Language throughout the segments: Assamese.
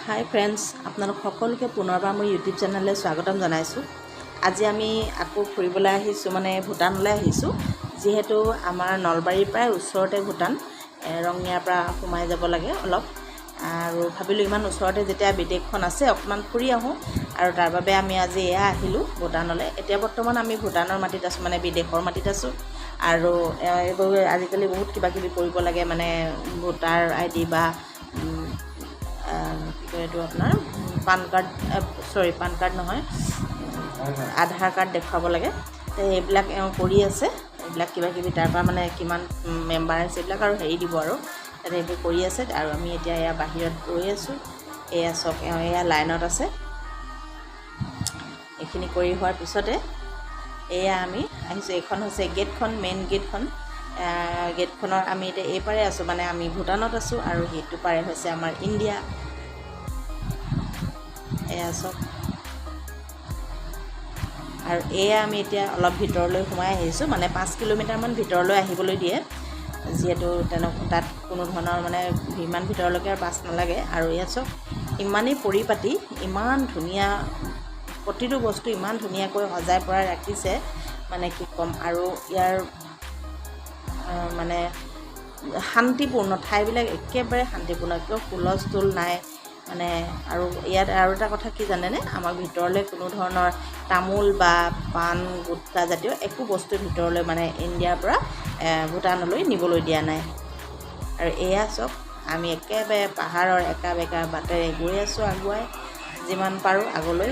হাই ফ্ৰেণ্ডছ, আপোনালোক সকলোকে পুনৰবাৰ মোৰ ইউটিউব চেনেললৈ স্বাগতম জনাইছোঁ। আজি আমি আকৌ ফুৰিবলৈ আহিছোঁ, মানে ভূটানলৈ আহিছোঁ। যিহেতু আমাৰ নলবাৰীৰ প্ৰায় ওচৰতে ভূটান, ৰঙিয়াৰ পৰা সোমাই যাব লাগে অলপ, আৰু ভাবিলোঁ ইমান ওচৰতে যেতিয়া বিদেশখন আছে অকণমান ফুৰি আহোঁ, আৰু তাৰ বাবে আমি আজি এয়া আহিলোঁ ভূটানলৈ। এতিয়া বৰ্তমান আমি ভূটানৰ মাটিত আছোঁ, মানে বিদেশৰ মাটিত আছোঁ। আৰু এইবোৰ আজিকালি বহুত কিবা কিবি কৰিব লাগে, মানে ভোটাৰ ID বা এইটো আপোনাৰ পান কাৰ্ড নহয়, আধাৰ কাৰ্ড দেখুৱাব লাগে। এইবিলাক কৰি আছে, এইবিলাক কিবা কিবি তাৰ পৰা মানে কিমান মেম্বাৰ আছে এইবিলাক আৰু হেৰি দিব আৰু তাতে এইবোৰ কৰি আছে। আৰু আমি এতিয়া এয়া বাহিৰত গৈ আছোঁ। এয়া চব এয়া লাইনত আছে। এইখিনি কৰি হোৱাৰ পিছতে এয়া আমি আহিছোঁ। এইখন হৈছে গেটখন, মেইন গেটখন। গেটখনৰ আমি এতিয়া এইপাৰে আছোঁ, মানে আমি ভূটানত আছোঁ, আৰু সেইটো পাৰে হৈছে আমাৰ ইণ্ডিয়া। এয়া চব, আৰু এয়া আমি এতিয়া অলপ ভিতৰলৈ সোমাই আহিছোঁ, মানে 5 কিলোমিটাৰমান ভিতৰলৈ আহিবলৈ দিয়ে। যিহেতু তাত কোনো ধৰণৰ মানে ইমান ভিতৰলৈকে আৰু পাছ নালাগে। আৰু ইয়াত চব ইমানেই পৰিপাটি, ইমান ধুনীয়া, প্ৰতিটো বস্তু ইমান ধুনীয়াকৈ সজাই পৰাই ৰাখিছে, মানে কি ক'ম। আৰু ইয়াৰ মানে শান্তিপূৰ্ণ, ঠাইবিলাক একেবাৰে শান্তিপূৰ্ণ, একদম হুলস্থুল নাই মানে। আৰু ইয়াত আৰু এটা কথা কি জানেনে, আমাৰ ভিতৰলৈ কোনো ধৰণৰ তামোল বা পাণ গুটখা জাতীয় একো বস্তু ভিতৰলৈ, মানে ইণ্ডিয়াৰ পৰা ভূটানলৈ নিবলৈ দিয়া নাই। আৰু এয়া চব আমি একেবাৰে পাহাৰৰ একা বেকা বাটেৰে গৈ আছোঁ, আগুৱাই যিমান পাৰোঁ আগলৈ।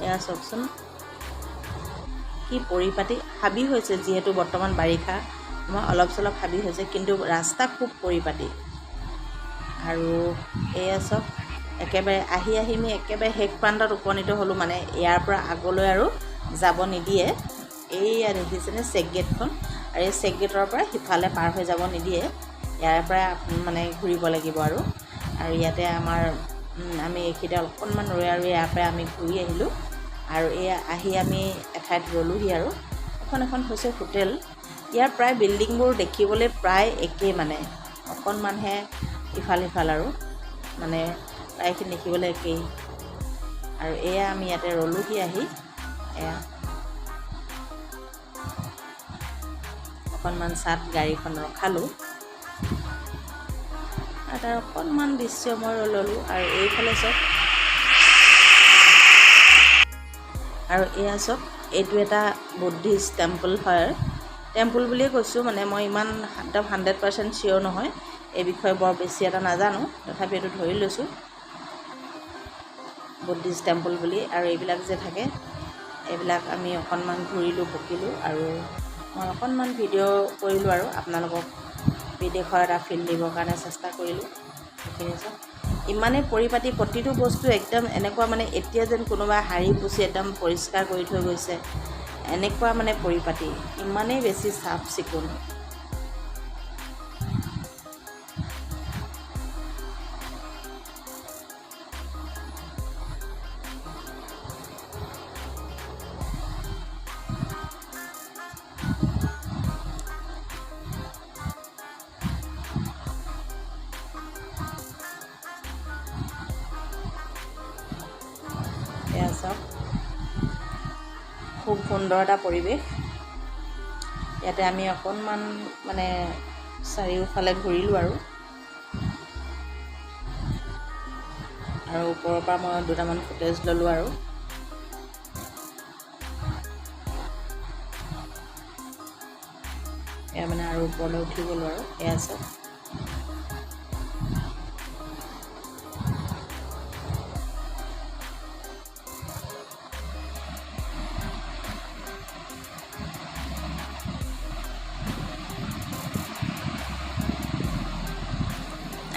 এয়া চাওকচোন কি পৰিপাটি, হাবি হৈছে, যিহেতু বৰ্তমান বাৰিষা আমাৰ অলপ চলপ হাবি হৈছে, কিন্তু ৰাস্তা খুব পৰিপাটি। আৰু এয়া চব একেবাৰে আহি আমি একেবাৰে শেষ প্ৰান্তত উপনীত হ'লোঁ, মানে ইয়াৰ পৰা আগলৈ আৰু যাব নিদিয়ে। এইয়া দেখিছেনে চেক গেটখন, আৰু এই চেক গেটৰ পৰা সিফালে পাৰ হৈ যাব নিদিয়ে, ইয়াৰ পৰা মানে ঘূৰিব লাগিব। আৰু ইয়াতে আমি এইখিনিতে অকণমান ৰৈ আৰু ইয়াৰ পৰা আমি ঘূৰি আহিলোঁ। আৰু এয়া আহি আমি এঠাইত ৰ'লোহি, আৰু এখন হৈছে হোটেল। ইয়াৰ প্ৰায় বিল্ডিংবোৰ দেখিবলৈ প্ৰায় একেই, মানে অকণমানহে ইফাল সিফাল, আৰু মানে প্ৰায়খিনি দেখিবলৈ একেই। আৰু এয়া আমি ইয়াতে ৰ'লোহি আহি, এয়া অকণমান চাত গাড়ীখন ৰখালোঁ, আৰু তাৰ অকণমান দৃশ্য মই ল'লোঁ। আৰু এইফালে চব, আৰু এয়া চব এইটো এটা বুদ্ধিষ্ট টেম্পল হয়। টেম্পল বুলিয়ে কৈছোঁ, মানে মই ইমান একদম 100% চিয়'ৰ নহয়, এই বিষয়ে বৰ বেছি এটা নাজানো, তথাপি এইটো ধৰি লৈছোঁ বুদ্ধিষ্ট টেম্পল বুলি। আৰু এইবিলাক যে থাকে, এইবিলাক আমি অকণমান ঘূৰিলোঁ পকিলোঁ, আৰু মই অকণমান ভিডিঅ' কৰিলোঁ, আৰু আপোনালোকক বিদেশৰ এটা ফিল দিবৰ কাৰণে চেষ্টা কৰিলোঁ। সেইখিনি চব ইমানেই পৰিপাটি, প্ৰতিটো বস্তু একদম এনেকুৱা, মানে এতিয়া যেন কোনোবা সাৰি পুচি একদম পৰিষ্কাৰ কৰি থৈ গৈছে, এনেকুৱা মানে পৰিপাটি, ইমানেই বেছি চাফ চিকুণ। এয়া চাওক, খুব সুন্দৰ এটা পৰিৱেশ। ইয়াতে আমি অকণমান মানে চাৰিওফালে ঘূৰিলোঁ, আৰু ওপৰৰ পৰা মই দুটামান ফুটেজ ল'লোঁ। আৰু এয়া মানে আৰু ওপৰলৈ উঠি গ'লোঁ, আৰু এয়া চাওক।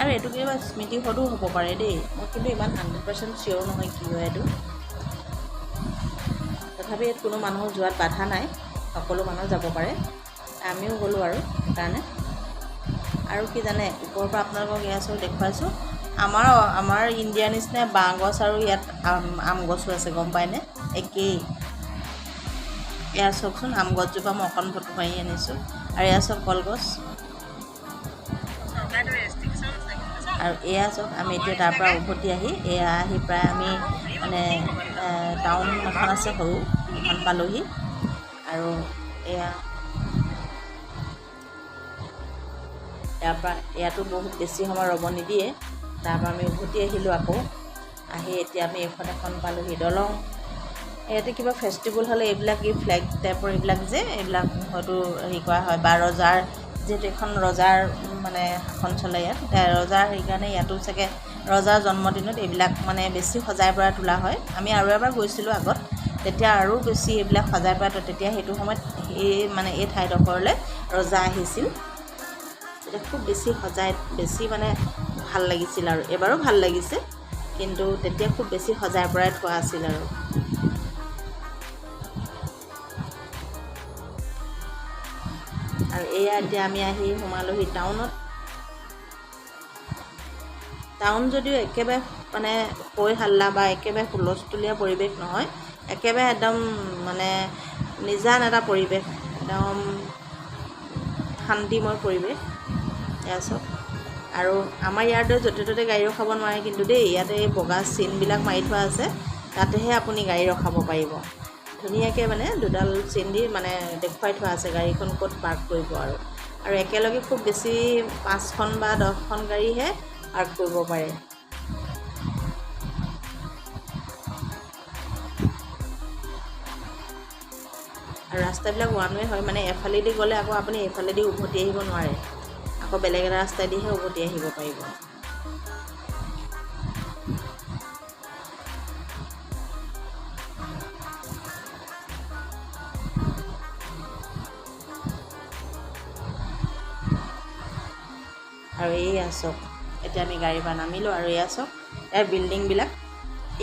আৰু এইটো কিবা স্মৃতিসৌধো হ'ব পাৰে দেই, মই কিন্তু ইমান 100% চিয়'ৰ নহয় কি হয় এইটো। তথাপি ইয়াত কোনো মানুহ যোৱাত বাধা নাই, সকলো মানুহ যাব পাৰে, আমিও গ'লোঁ আৰু সেইকাৰণে। আৰু কি জানে, ওপৰৰ পৰা আপোনালোকক এয়া চব দেখুৱাইছোঁ, আমাৰ ইণ্ডিয়াৰ নিচিনাই বাঁহ গছ আৰু ইয়াত আম গছো আছে, গম পায়নে, একেই। এয়া চাওকচোন, আম গছজোপা মই অকণ ফটো মাৰি আনিছোঁ, আৰু এয়া চাওক কলগছ। আৰু এয়া চাওক আমি এতিয়া তাৰ পৰা উভতি আহি এয়া আহি প্ৰায় আমি মানে টাউন এখন আছে সৰু, এখন পালোহি। আৰু এয়া ইয়াৰ পৰা ইয়াতো বহুত বেছি সময় ৰ'ব নিদিয়ে। তাৰপৰা আমি উভতি আহিলোঁ আকৌ। আহি এতিয়া আমি এখন পালোহি দলং। ইয়াতে কিবা ফেষ্টিভেল হ'লে এইবিলাক এই ফ্লেগ টাইপৰ এইবিলাক এইবিলাক হয়তো হেৰি কৰা হয়, বা ৰজাৰ যিহেতু এখন ৰজাৰ মানে শাসন চলে ইয়াত, ৰজাৰ সেইকাৰণে ইয়াতো চাগে ৰজাৰ জন্মদিনত এইবিলাক মানে বেছি সজাই পৰাই তোলা হয়। আমি আৰু এবাৰ গৈছিলোঁ আগত, তেতিয়া আৰু বেছি এইবিলাক সজাই পৰাই তেতিয়া সেইটো সময়ত মানে এই ঠাইডোখৰলৈ ৰজা আহিছিল, তেতিয়া খুব বেছি সজাই বেছি মানে ভাল লাগিছিল। আৰু এবাৰো ভাল লাগিছে, কিন্তু তেতিয়া খুব বেছি সজাই পৰাই থোৱা আছিল। আৰু এয়া এতিয়া আমি আহি সোমালোহি টাউনত। টাউন যদিও একেবাৰে মানে হৈ হাল্লা বা একেবাৰে হুলস্থুলীয়া পৰিৱেশ নহয়, একেবাৰে একদম মানে নিজান এটা পৰিৱেশ, একদম শান্তিময় পৰিৱেশ। এয়া চাওক। আৰু আমাৰ ইয়াৰ দৰে য'তে ত'তে গাড়ী ৰখাব নোৱাৰে কিন্তু দেই, ইয়াতে এই বগা চিনবিলাক মাৰি থোৱা আছে, তাতেহে আপুনি গাড়ী ৰখাব পাৰিব। ধুনীয়াকৈ মানে দুডাল চিন দি মানে দেখুৱাই থোৱা আছে গাড়ীখন ক'ত পাৰ্ক কৰিব। আৰু একেলগে খুব বেছি 5খন বা 10খন গাড়ীহে পাৰ্ক কৰিব পাৰে। আৰু ৰাস্তাবিলাক ওৱান ৱে হয়, মানে এফালেদি গ'লে আকৌ আপুনি এইফালেদি উভতি আহিব নোৱাৰে, আকৌ বেলেগ এটা ৰাস্তাইদিহে উভতি আহিব পাৰিব। আৰু এয়া চাওক, এতিয়া আমি গাড়ীৰ পৰা নামিলোঁ। আৰু এয়া চাওক, ইয়াৰ বিল্ডিংবিলাক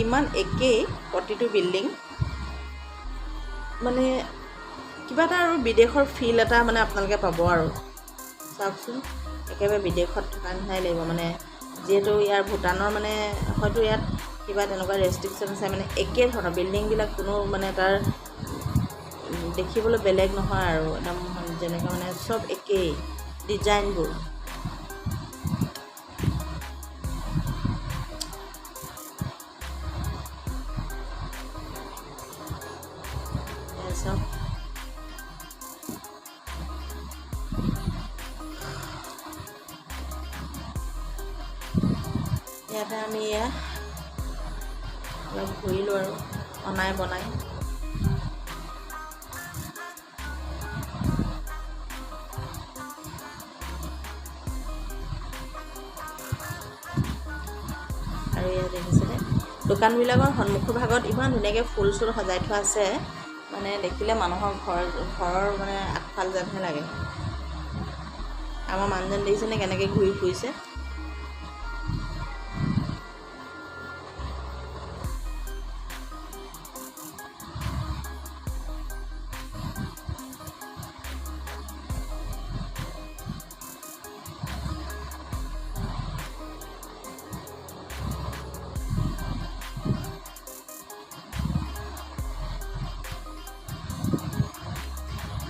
ইমান একেই, প্ৰতিটো বিল্ডিং মানে কিবা এটা আৰু বিদেশৰ ফিল এটা মানে আপোনালোকে পাব। আৰু চাওকচোন, একেবাৰে বিদেশত থকা নিচিনাই লাগিব। মানে যিহেতু ইয়াৰ ভূটানৰ মানে হয়তো ইয়াত কিবা তেনেকুৱা ৰেষ্ট্ৰিকশ্যন আছে, মানে একে ধৰণৰ বিল্ডিংবিলাক, কোনো মানে তাৰ দেখিবলৈ বেলেগ নহয় আৰু একদম যেনেকৈ মানে চব একেই ডিজাইনবোৰ। ইয়াতে আমি এয়া অলপ ঘূৰিলোঁ আৰু অনাই বনাই। আৰু ইয়াত দেখিছেনে দোকানবিলাকৰ সন্মুখৰ ভাগত ইমান ধুনীয়াকৈ ফুল চুল সজাই থোৱা আছে, মানে দেখিলে মানুহৰ ঘৰৰ মানে আগফাল যেনহে লাগে। আমাৰ মানুহজন দেখিছেনে কেনেকৈ ঘূৰি ফুৰিছে।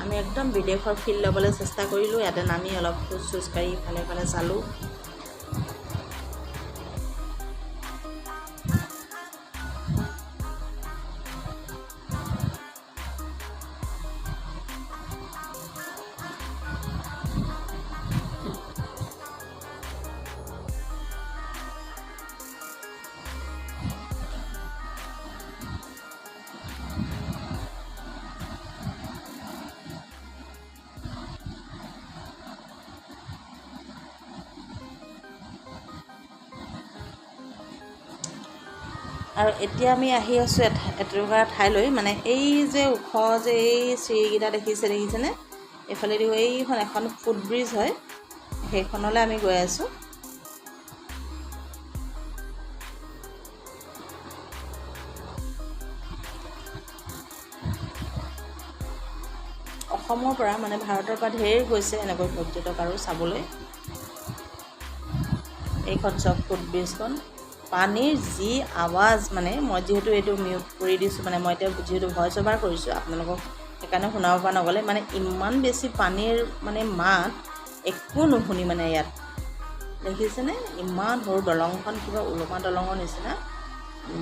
আমি একদম বিদেশৰ ফিল ল'বলৈ চেষ্টা কৰিলোঁ। ইয়াতে নামি অলপ খোজ কাঢ়ি ইফালে ইফালে চালোঁ। আৰু এতিয়া আমি আহি আছোঁ এটুকুৰা ঠাইলৈ, মানে এই যে ওখ যে এই চিৰিকেইটা দেখিছেনে, এইফালেদি এইখন এখন ফুট ব্ৰিজ হয়, সেইখনলৈ আমি গৈ আছোঁ। অসমৰ পৰা মানে ভাৰতৰ পৰা ঢেৰ গৈছে এনেকৈ পৰ্যটক আৰু চাবলৈ। এইখন চব ফুট ব্ৰিজখন, পানীৰ যি আৱাজ, মানে মই যিহেতু এইটো মিউট কৰি দিছোঁ, মানে মই এতিয়া যিহেতু ভইচ অভাৰ কৰিছোঁ আপোনালোকক সেইকাৰণে শুনাব পৰা নগ'লে। মানে ইমান বেছি পানীৰ মানে মাত একো নুশুনি মানে ইয়াত দেখিছেনে, ইমান সৰু দলংখন কিবা ওলমা দলঙৰ নিচিনা,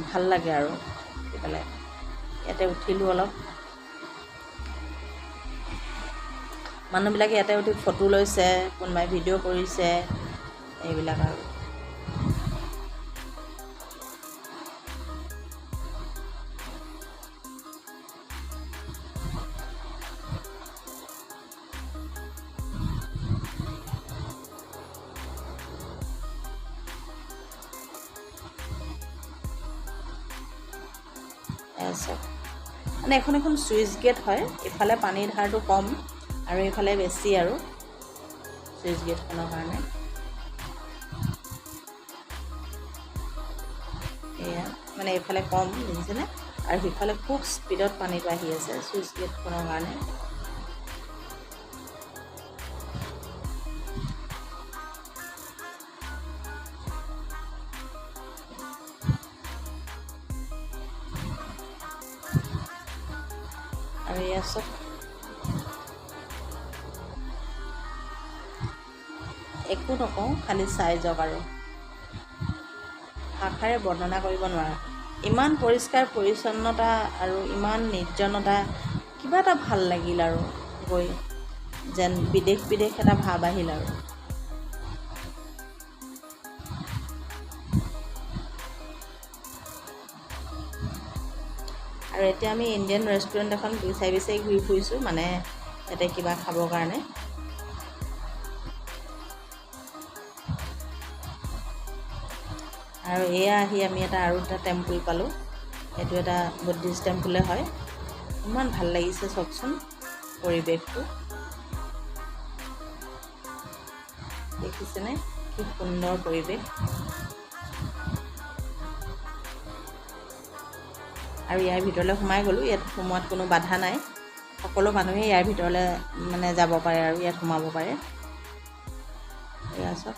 ভাল লাগে আৰু সেইফালে। ইয়াতে উঠিলোঁ অলপ, মানুহবিলাকে ইয়াতে উঠি ফটো লৈছে, কোনোবাই ভিডিঅ' কৰিছে, এইবিলাক আৰু। মানে এখন এখন চুইচ গেট হয়, ইফালে পানীৰ ধাৰটো কম আৰু এইফালে বেছি আৰু চুইচ গেটখনৰ কাৰণে। এয়া মানে এইফালে কম দেখিছেনে, আৰু সিফালে খুব স্পীডত পানীটো আহি আছে চুইচ গেটখনৰ কাৰণে। আৰু এয়া চব একো নকওঁ, খালি চাই যাওক আৰু ভাষাৰে বৰ্ণনা কৰিব নোৱাৰা। ইমান পৰিষ্কাৰ পৰিচ্ছন্নতা আৰু ইমান নিৰ্জনতা, কিবা এটা ভাল লাগিল আৰু গৈ, যেন বিদেশ এটা ভাৱ আহিল আৰু। আৰু এতিয়া আমি ইণ্ডিয়ান ৰেষ্টুৰেণ্ট এখন বিচাৰি ঘূৰি ফুৰিছোঁ, মানে ইয়াতে কিবা খাবৰ কাৰণে। আৰু এয়া আহি আমি আৰু এটা টেম্পল পালোঁ, এইটো এটা বুদ্ধিষ্ট টেম্পলে হয়। ইমান ভাল লাগিছে চাওকচোন পৰিৱেশটো, দেখিছেনে কি সুন্দৰ পৰিৱেশ। আৰু ইয়াৰ ভিতৰলৈ সোমাই গ'লোঁ, ইয়াত সোমোৱাত কোনো বাধা নাই, সকলো মানুহে ইয়াৰ ভিতৰলৈ মানে যাব পাৰে আৰু ইয়াত সোমাব পাৰে। এয়া চাওক,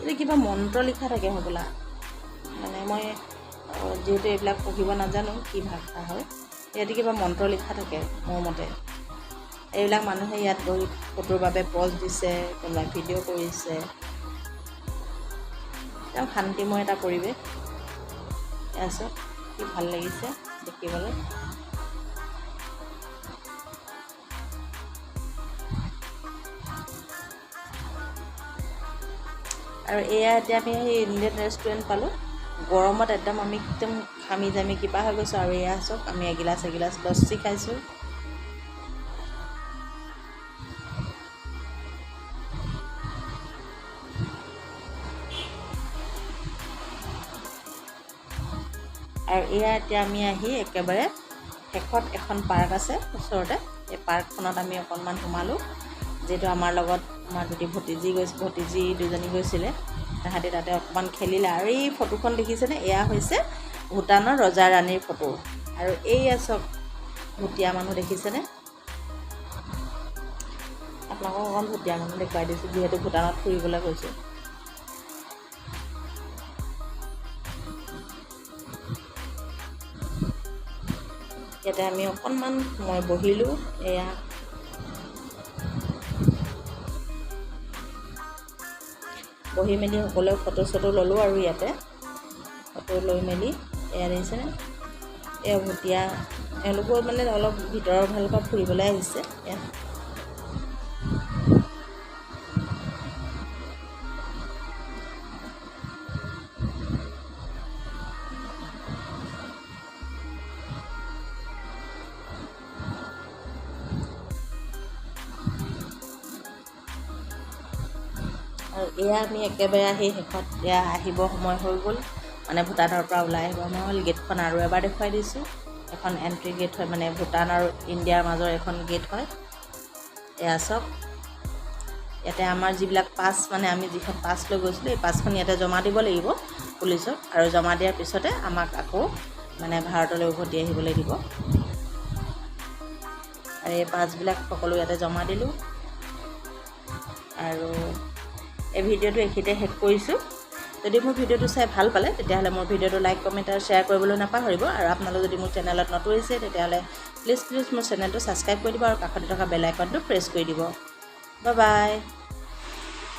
এইটো কিবা মন্ত্ৰ লিখা থাকে হ'বলা, মানে মই যিহেতু এইবিলাক পঢ়িব নাজানো কি ভাষা হয়, ইয়াতে কিবা মন্ত্ৰ লিখা থাকে মোৰ মতে। এইবিলাক মানুহে ইয়াত বহি ফটোৰ বাবে প'জ দিছে, কোনোবাই ভিডিঅ' কৰিছে, একদম শান্তিময় এটা পৰিৱেশ। এয়া চাওক কি ভাল লাগিছে দেখিবলৈ। আৰু এয়া এতিয়া আমি সেই ইণ্ডিয়ান ৰেষ্টুৰেণ্ট পালোঁ, গৰমত একদম আমি একদম ঘামি জামি কিবা হৈ গৈছোঁ। আৰু এয়া চাওক, আমি এগিলাচ লচ্চি খাইছোঁ। আৰু এয়া এতিয়া আমি আহি একেবাৰে শেষত এখন পাৰ্ক আছে ওচৰতে, এই পাৰ্কখনত আমি অকণমান সোমালোঁ, যিহেতু আমাৰ লগত আমাৰ ভতিজী দুজনী গৈছিলে, তাহাঁতি তাতে অকণমান খেলিলে। আৰু এই ফটোখন দেখিছেনে, এয়া হৈছে ভূটানৰ ৰজা ৰাণীৰ ফটো। আৰু এইয়া চব ভুটীয়া মানুহ দেখিছেনে, আপোনালোকক অকণ ভুটীয়া মানুহ দেখুৱাই দিছোঁ, যিহেতু ভূটানত ফুৰিবলৈ গৈছোঁ। ইয়াতে আমি অকণমান সময় বহিলোঁ, এয়া বহি মেলি সকলোৱে ফটো চটো ল'লোঁ। আৰু ইয়াতে ফটো লৈ মেলি এয়া দেখিছেনে, এয়া ভুটীয়া, এওঁলোকো মানে অলপ ভিতৰৰ ফালৰ পৰা ফুৰিবলৈ আহিছে ইয়াত। আৰু এয়া আমি একেবাৰে আহি শেষত এয়া আহিব সময় হৈ গ'ল, মানে ভূটানৰ পৰা ওলাই আহিব সময় হ'ল। গেটখন আৰু এবাৰ দেখুৱাই দিছোঁ, এখন এণ্ট্ৰি গেট হয়, মানে ভূটান আৰু ইণ্ডিয়াৰ মাজৰ এখন গেট হয়। এয়া চাওক, ইয়াতে আমাৰ যিবিলাক পাছ, মানে আমি যিখন পাছ লৈ গৈছিলোঁ, এই পাছখন ইয়াতে জমা দিব লাগিব। পুলিচক আৰু জমা দিয়াৰ পিছতে আমাক আকৌ মানে ভাৰতলৈ উভতি আহিবলৈ দিব। আৰু এই পাছবিলাক সকলো ইয়াতে জমা দিলোঁ আৰু এই ভিডিঅ'টো এইখিনিতে শেষ কৰিছোঁ। যদি মোৰ ভিডিঅ'টো চাই ভাল পালে তেতিয়াহ'লে মোৰ ভিডিঅ'টো লাইক কমেণ্ট আৰু শ্বেয়াৰ কৰিবলৈ নাপাহৰিব। আৰু আপোনালোক যদি মোৰ চেনেলত নতুন হৈছে তেতিয়াহ'লে প্লিজ মোৰ চেনেলটো ছাবস্ক্ৰাইব কৰি দিব আৰু কাষতে থকা বেল আইকনটো প্ৰেছ কৰি দিব। Bye bye.